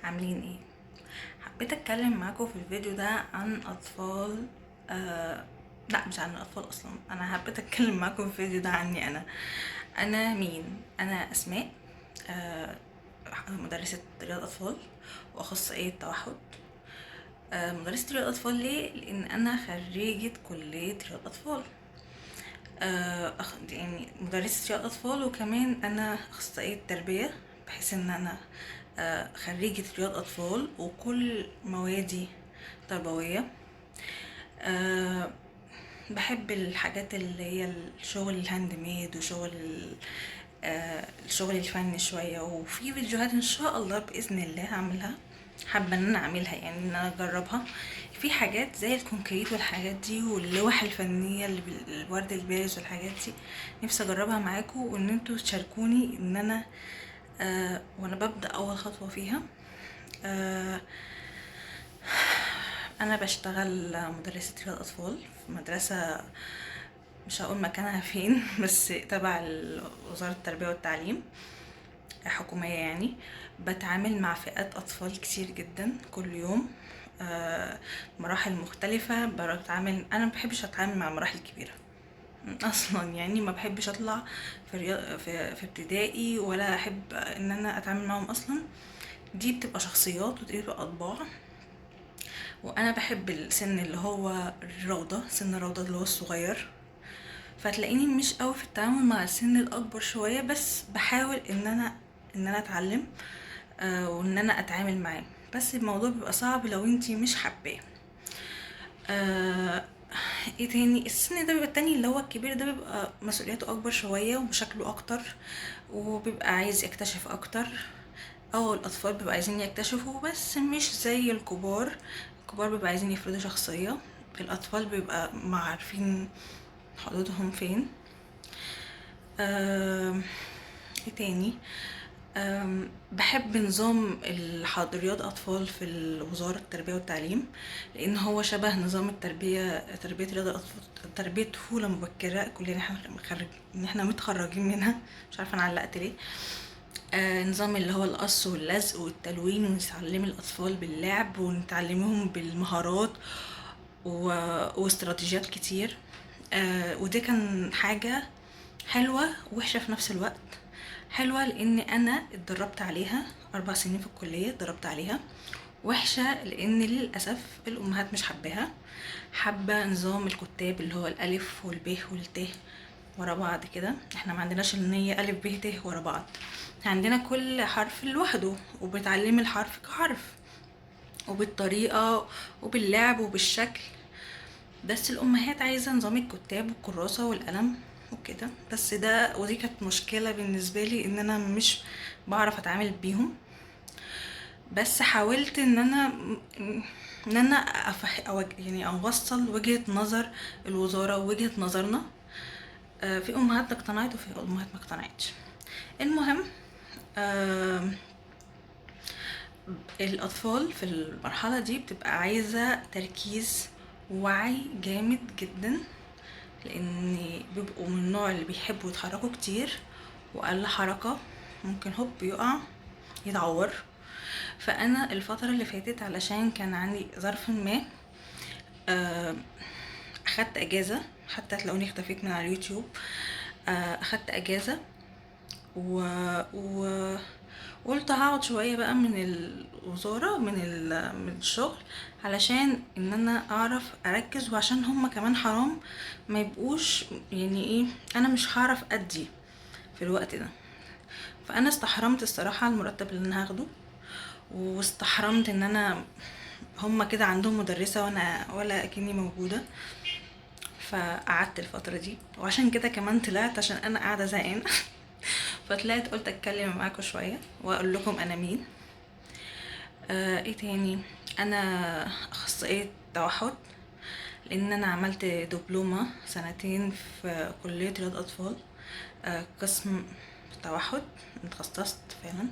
عاملين ايه؟ حبيت اتكلم معاكم في الفيديو ده عن اطفال. آه لا، مش عن الاطفال اصلا. انا حبيت اتكلم معاكم في الفيديو ده عني انا مين. انا اسماء. آه مدرسة رياض اطفال واخصائية توحد. مدرسة رياض اطفال ليه؟ لان انا خريجة كلية رياض اطفال. يعني مدرسة رياض أطفال، وكمان أنا أخصائية تربية، بحيث إن أنا خريجة رياض أطفال وكل موادي تربوية. آه، بحب الحاجات اللي هي الشغل الهاند ميد وشغل الشغل الفني شوية، وفي فيديوهات ان شاء الله بإذن الله هعملها. حابة ان انا اعملها، يعني ان انا اجربها. في حاجات زي الكونكريت والحاجات دي واللوح الفنية اللي بالورد البارز والحاجات دي، نفسي اجربها معاكم وان انتوا تشاركوني ان انا وانا ببدأ اول خطوة فيها. آه انا بشتغل مدرسة رياض اطفال في مدرسة، مش هقول مكانها فين بس تبع وزارة التربية والتعليم، حكومية يعني. بتعامل مع فئات أطفال كتير جدا كل يوم. مراحل مختلفة بتعامل. أنا مبحبش أتعامل مع مراحل كبيرة أصلا، يعني ما بحبش أطلع في ابتدائي، ولا أحب إن أنا أتعامل معهم أصلا. دي بتبقى شخصيات ودي بتبقى أطباع، وأنا بحب السن اللي هو الروضة، سن الروضة اللي هو الصغير. فتلاقيني مش قوي في التعامل مع السن الاكبر شويه، بس بحاول ان انا اتعلم وان انا اتعامل معاه. بس الموضوع بيبقى صعب لو انتي مش حباه. آه ايه تاني؟ السن ده بيبقى التاني اللي هو الكبير ده بيبقى مسؤولياته اكبر شويه ومشاكله اكتر، وبيبقى عايز يكتشف اكتر. او الاطفال بيبقى عايزين يكتشفوا بس مش زي الكبار. الكبار بيبقى عايزين يفرضوا شخصيه، الاطفال بيبقى ما عارفين حدودهم فين. ايه تاني؟ بحب نظام رياض اطفال في وزارة التربية والتعليم، لان هو شبه نظام تربية رياض الاطفال، تربية طفولة مبكرة كلنا احنا متخرجين منها. مش عارفة انا علقت ليه. نظام اللي هو القص واللزق والتلوين، ونتعلم الاطفال باللعب ونتعلمهم بالمهارات واستراتيجيات كتير. ودي كان حاجة حلوة ووحشة في نفس الوقت. حلوة لان انا اتدربت عليها 4 سنين في الكلية، اتدربت عليها. وحشة لان للأسف الامهات مش حباها، حابة نظام الكتاب اللي هو الالف والب والت ورا بعض كده. احنا ما عندناش ان هي الف ب ت ورا بعض، عندنا كل حرف لوحده وبتعلمي الحرف كحرف وبالطريقة وباللعب وبالشكل. بس الامهات عايزه نظام الكتاب والكراسه والقلم وكده. بس ودي كانت مشكله بالنسبه لي ان انا مش بعرف اتعامل بيهم. بس حاولت ان انا يعني اوصل وجهه نظر الوزاره ووجهه نظرنا. في امهات اقتنعت وفي امهات ما اقتنعتش. المهم، آه، الأطفال في المرحلة دي بتبقى عايزة تركيز ووعي جامد جدا، لأن بيبقوا من النوع اللي بيحبوا يتحركوا كتير، وأقل حركة ممكن هوب يقع يتعور. فأنا الفترة اللي فاتت علشان كان عندي ظرف ما، آه، أخدت أجازة. حتى تلاقوني اختفيت من على اليوتيوب. أخدت أجازة و... و... قلت هقعد شويه بقى من الوزاره، من الشغل، علشان ان انا اعرف اركز، وعشان هما كمان حرام ما يبقوش، يعني ايه، انا مش هعرف ادي في الوقت ده. فانا استحرمت الصراحه المرتب اللي انا هاخده، واستحرمت ان انا هما كده عندهم مدرسه وانا ولا اكني موجوده. فقعدت الفتره دي، وعشان كده كمان طلعت عشان انا قاعده زهقانه فطلعت قلت اتكلم معاكم شويه واقول لكم انا مين. ايه تاني؟ انا اخصائية توحد، لان انا عملت دبلومة سنتين في كلية رياض اطفال، قسم توحد. اتخصصت فعلا،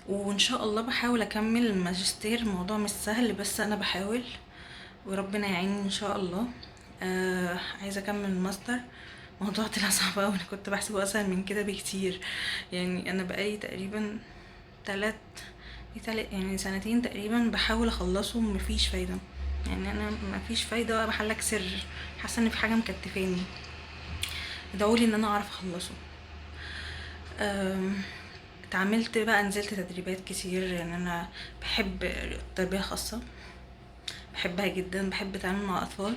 وان شاء الله بحاول اكمل الماجستير. الموضوع مش سهل بس انا بحاول، وربنا يعيني ان شاء الله. عايزه اكمل الماستر. موضوع طلع صعب اوي، انا كنت بحسبه اسهل من كده بكتير. يعني انا بقالي تقريبا 3 يعني سنتين تقريبا بحاول اخلصه، مفيش فايدة. يعني انا مفيش فايدة، محلك سر، حاسة ان في حاجة مكتفاني. ادعولي ان انا اعرف اخلصه. أم، اتعاملت بقى، نزلت تدريبات كتير، لان انا بحب التربية الخاصة، بحبها جدا، بحب اتعامل مع اطفال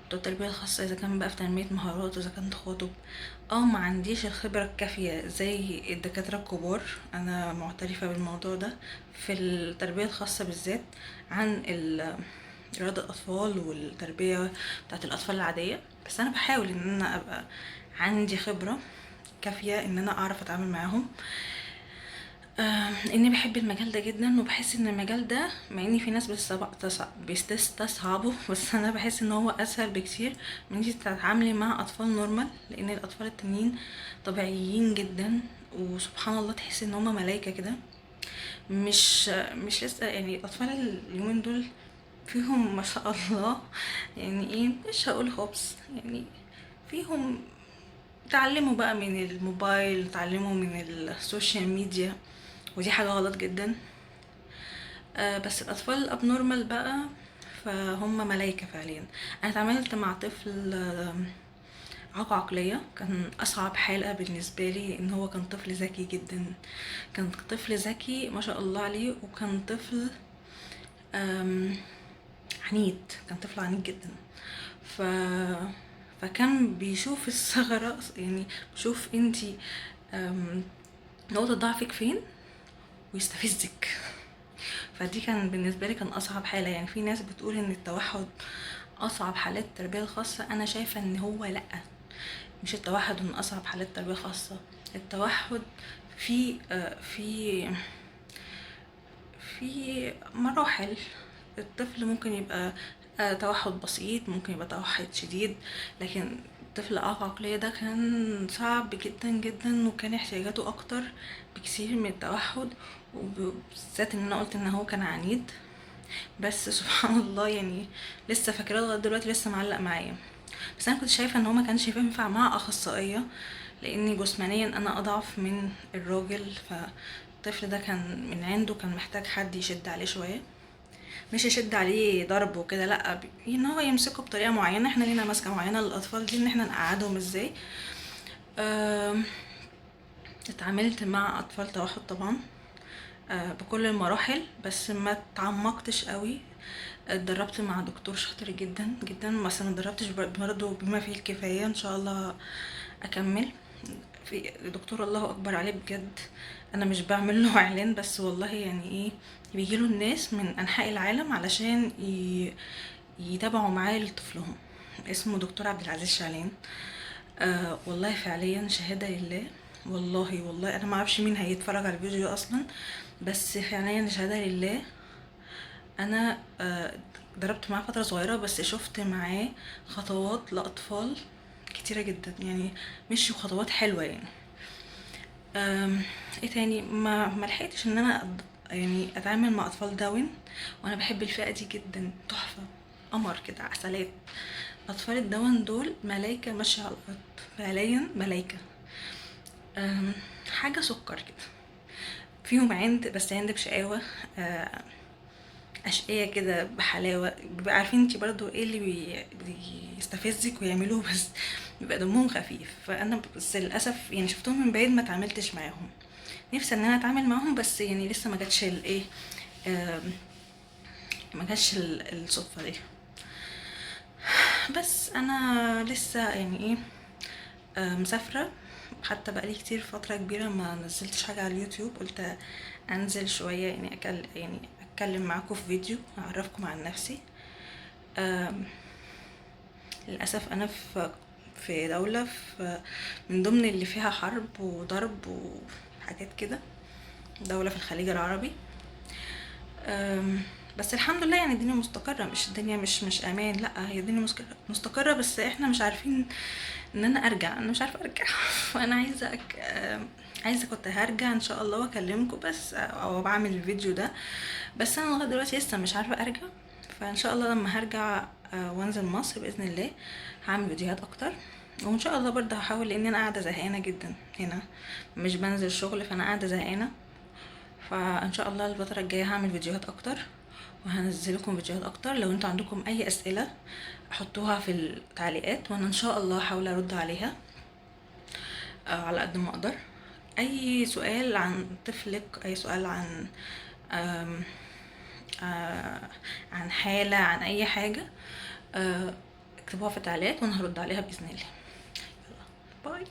بتوع التربية الخاصة، اذا كان بقى في تنمية مهارات، اذا كان تخاطب. ما عنديش الخبرة الكافية زي الدكاترة الكبار، انا معترفة بالموضوع ده، في التربية الخاصة بالذات، عن رياضة الاطفال والتربية بتاعت الاطفال العادية. بس انا بحاول ان انا ابقى عندي خبرة كافية ان انا اعرف اتعامل معاهم. اني بحب المجال ده جدا، وبحس ان المجال ده، مع ان في ناس بتستصعبه، بس انا بحس ان هو اسهل بكتير من انتي تتعاملي مع اطفال نورمال، لان الاطفال التانيين طبيعيين جدا، وسبحان الله تحس ان هما ملايكة كده. مش لسه يعني الاطفال اليومين دول فيهم ما شاء الله، يعني ايه، مش هقول خبص، يعني فيهم اتعلموا بقى من الموبايل، اتعلموا من السوشيال ميديا، ودي حاجة غلط جدا. بس الاطفال الابنورمال بقى فهم ملايكة فعليا. انا اتعاملت مع طفل إعاقة عقلية، كان أصعب حالة بالنسبة لي، لأن هو كان طفل ذكي جدا، كان طفل ذكي ما شاء الله عليه، وكان طفل آم، عنيد، كان طفل عنيد جدا. ف فكان بيشوف الثغرة، يعني بيشوف انتي نقطة ضعفك فين ويستفزك. فدي كان بالنسبة لي كان أصعب حالة. يعني في ناس بتقول إن التوحد أصعب حالات التربية الخاصة، أنا شايفة إن هو لأ، مش التوحد من أصعب حالات التربية الخاصة. التوحد في في مراحل. الطفل ممكن يبقى توحد بسيط، ممكن يبقى توحد شديد، لكن طفل إعاقة عقلية ده كان صعب جدا جدا، وكان احتياجاته أكتر بكثير من التوحد، وبالذات ان انا قلت ان هو كان عنيد. بس سبحان الله، يعني لسه فاكراه لغايه دلوقتي، لسه معلق معايا. بس انا كنت شايفه ان هو ما كانش ينفع مع اخصائيه، لاني جسمانيا انا اضعف من الراجل، فالطفل ده كان من عنده كان محتاج حد يشد عليه شويه، مش يشد عليه ضرب وكده، لا، ان هو يمسكه بطريقه معينه. احنا لينا ماسكه معينه للاطفال دي، ان احنا نقعدهم ازاي. أم، اتعاملت مع اطفال توحد طبعا، بكل المراحل، بس ما تعمقتش قوي. اتدربت مع دكتور شاطر جدا جدا، بس ما اتدربتش برضه بما فيه الكفايه. ان شاء الله اكمل. في دكتور الله اكبر عليه بجد، انا مش بعمل له اعلان، بس والله يعني ايه، بيجيله الناس من انحاء العالم علشان يتابعوا معاه لطفلهم. اسمه دكتور عبد العزيز شعلان. والله فعليا شهاده لله، والله والله انا ما اعرفش مين هيتفرج على الفيديو اصلا، بس فعليا شهاده لله. انا ضربت معاه فتره صغيره، بس شفت معاه خطوات لاطفال كتيره جدا، يعني مش خطوات حلوه يعني. ايه تاني، ما لحقتش ان انا يعني اتعامل مع اطفال داون، وانا بحب الفئه دي جدا، تحفه، قمر كده، عسلات. اطفال الداون دول ملايكه ماشيه على الارض، فعليا ملايكه. حاجه سكر كده، فيهم عند، بس عند بشقاوه، اشقية كده بحلاوة، بيبقى عارفين انتي برضو ايه اللي بيستفزك ويعملوه، بس بيبقى دمهم خفيف. فانا بس للاسف يعني شفتهم من بعيد، ما اتعاملتش معاهم. نفسي ان انا اتعامل معاهم، بس يعني لسه ما جاتش الايه، ما جاتش الصدفة دي. بس انا لسه يعني ايه، مسافرة، حتى بقالي كتير فترة كبيرة ما نزلتش حاجة على اليوتيوب، قلت انزل شوية، يعني يعني اتكلم معاكم في فيديو اعرفكم عن نفسي. للأسف أنا في دولة، من ضمن اللي فيها حرب وضرب وحاجات كده، دولة في الخليج العربي. بس الحمد لله، يعني الدنيا مستقرة، مش الدنيا مش أمان، لا، هي الدنيا مستقرة، بس احنا مش عارفين ان انا ارجع، انا مش عارفة ارجع. فانا عايزة كنت هرجع ان شاء الله واكلمكم، بس او بعمل الفيديو ده، بس انا لغاية دلوقتي لسه مش عارفة ارجع. فان شاء الله لما هرجع وانزل مصر باذن الله هعمل فيديوهات اكتر. وان شاء الله برضه هحاول، لان انا قاعده زهقانه جدا هنا، مش بنزل شغل، فانا قاعده زهقانه. فان شاء الله الفتره الجايه هعمل فيديوهات اكتر وهنزلكم فيديوهات اكتر. لو انتوا عندكم اي اسئله حطوها في التعليقات وانا ان شاء الله هحاول ارد عليها على قد ما اقدر. اي سؤال عن طفلك، اي سؤال عن آم، عن حالة، عن اي حاجة، اكتبوها في التعليقات وانا هرد عليها باذن الله. يلا باي.